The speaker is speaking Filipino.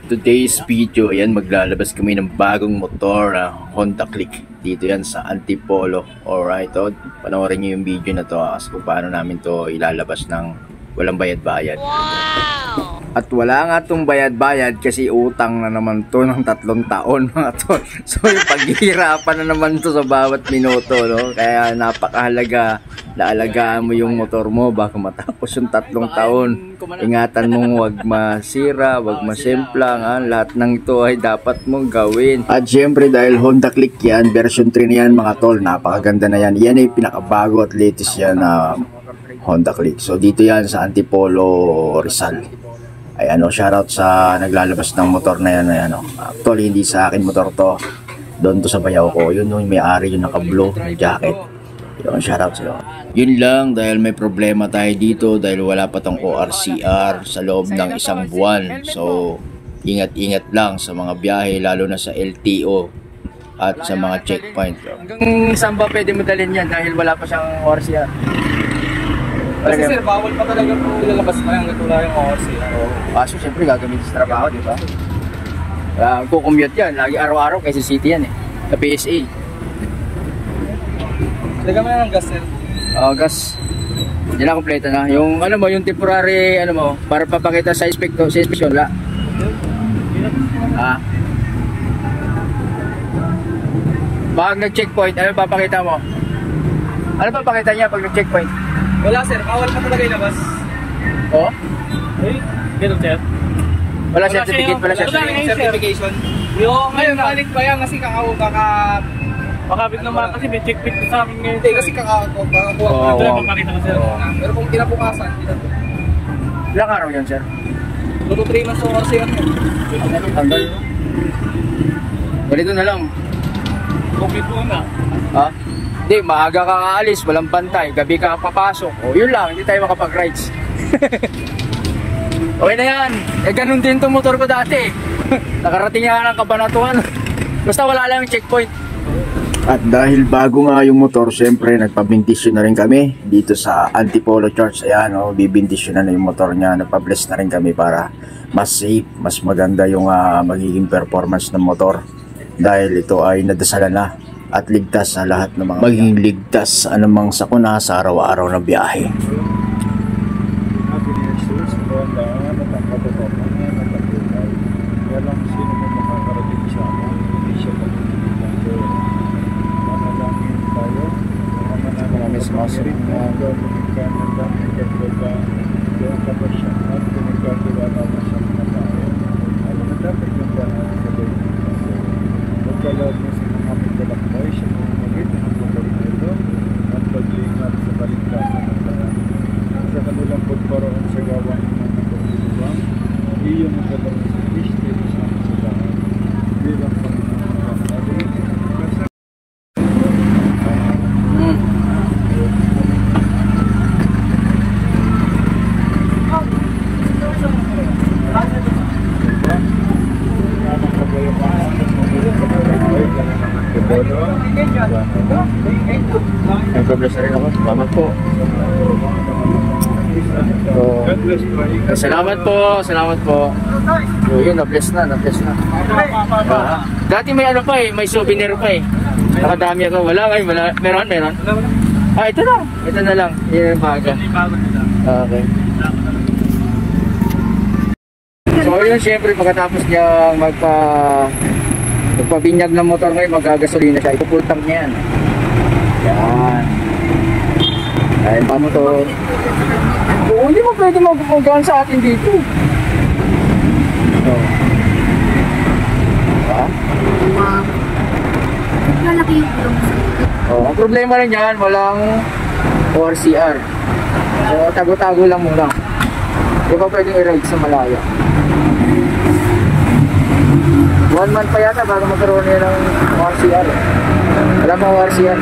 Today's video, ayan, maglalabas kami ng bagong motor na Honda Click. Dito yan sa Antipolo. Alright, panoorin nyo yung video na to kasi kung paano namin to ilalabas ng walang bayad-bayad. Wow! At wala nga tong bayad-bayad kasi utang na naman to ng 3 taon mga tol. So yung paghihirapan na naman to sa bawat minuto, no? Kaya napakahalaga na alagaan mo yung motor mo bago matapos yung 3 taon. Ingatan mong wag masira, wag masimplang, ha? Lahat ng ito ay dapat mong gawin. At syempre dahil Honda Click yan, version 3 na yan mga tol, napakaganda na yan. Yan ay pinakabago at latest yan na Honda Click. So dito yan sa Antipolo, Rizal. Ay shoutout sa naglalabas ng motor na yan. Actually hindi sa akin motor to, doon to sa bayaw ko. Yun yung may-ari, yung naka-blue jacket. Yun, shoutout sa'yo. Yun lang, dahil may problema tayo dito dahil wala pa tong ORCR sa loob ng 1 buwan. So ingat-ingat lang sa mga biyahe, lalo na sa LTO at sa mga checkpoint. Hanggang saan ba pwede mo dalhin yan dahil wala pa siyang ORCR? Kasi sir, bawal pa talaga po ilalabas pa yung wala yung ORCR. Kaso syempre gagamitin sa trabaho, di ba? Kukumute yan, lagi araw-araw kasi city yan sa PSA. Lagyan mo na ng gas sir. Gas. Yan na, kompleto na. Yung yung temporary, para papakita sa inspection, wala. Pag nag-checkpoint, ano papakita mo? Ano papakita niya pag nag-checkpoint? Wala sir, bawal pa talaga ilabas. Oh? Ay, ganun sir. Wala certificate, wala certification. Yung ngayon, balik pa yan kasi makabit naman kasi may checkpoint sa amin ngayon. Hindi, kasi kakakuha ko. Ito lang papakita ko sir. Pero kung kinabukasan, ilang araw yan sir? 2-3 months o sir. Tanggal. Ganito na lang. Complete po na. Hindi, maaga ka aalis, walang bantay, gabi ka papasok. Yun lang, hindi tayo makapag-rides. Okay na yan. Ganun din itong motor ko dati. Nakarating nga ng Kabanatuan. Basta wala lang yung checkpoint. At dahil bago nga yung motor, syempre nagpabindisyon na rin kami dito sa Antipolo Church. Ayan, bibindisyon na yung motor niya. Nagpa-bless na rin kami para mas safe, mas maganda yung magiging performance ng motor. Dahil ito ay nadasalan na at ligtas sa lahat ng mga maging ligtas sa anumang sakuna sa araw-araw na biyahe. Nag-bless na rin ako. Salamat po. Salamat po. Salamat po. Yun, na-bless na. Dati may may souvenir pa Nakadami ako. Wala ngayon. Meron? Ito na. Ito na lang. Yan yung baga. Okay. So yun, syempre pagkatapos niya magpabinyag ng motor ngayon, magagasolina siya. Ipupultang niya yan. Yan. Dahil pa mo to. Hindi mo pwede mag-gaan sa atin dito. Malaki yung ulong. Ang problema rin yan, walang ORCR. So tago-tago lang muna. Hindi pa pwedeng i-ride sa malaya. 1 month pa yata bago magkaroon niya ng ORCR. Wala pa ORCR.